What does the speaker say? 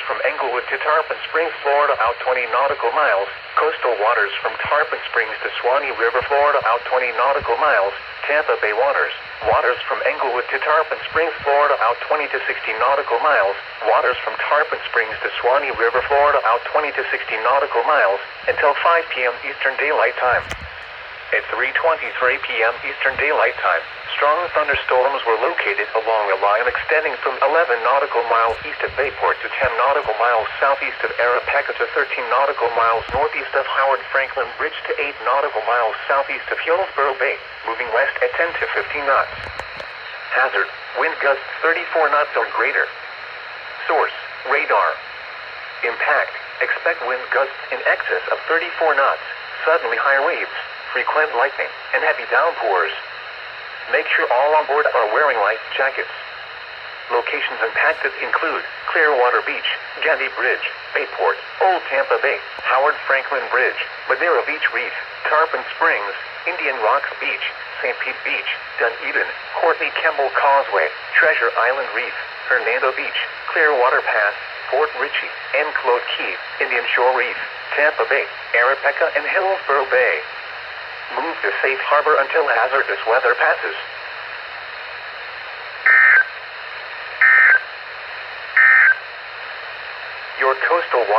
from Englewood to Tarpon Springs, Florida, out 20 nautical miles. Coastal waters from Tarpon Springs to Suwannee River, Florida, out 20 nautical miles. Tampa Bay waters. Waters from Englewood to Tarpon Springs, Florida, out 20 to 60 nautical miles. Waters from Tarpon Springs to Suwannee River, Florida, out 20 to 60 nautical miles, until 5 p.m. Eastern Daylight Time. At 3:23 p.m. Eastern Daylight Time, strong thunderstorms were located along a line extending from 11 nautical miles east of Bayport to 10 nautical miles southeast of Arapaca to 13 nautical miles northeast of Howard Franklin Bridge to 8 nautical miles southeast of Hillsborough Bay, moving west at 10 to 15 knots. Hazard, wind gusts 34 knots or greater. Source, radar. Impact, expect wind gusts in excess of 34 knots, suddenly high waves, frequent lightning, and heavy downpours. Make sure all on board are wearing life jackets. Locations impacted include Clearwater Beach, Gandy Bridge, Bayport, Old Tampa Bay, Howard Franklin Bridge, Madeira Beach Reef, Tarpon Springs, Indian Rocks Beach, St. Pete Beach, Dunedin, Courtney Kemble Causeway, Treasure Island Reef, Hernando Beach, Clearwater Pass, Fort Ritchie, Enclosed Key, Indian Shore Reef, Tampa Bay, Arapaca, and Hillsborough Bay. Move to safe harbor until hazardous weather passes. Your coastal water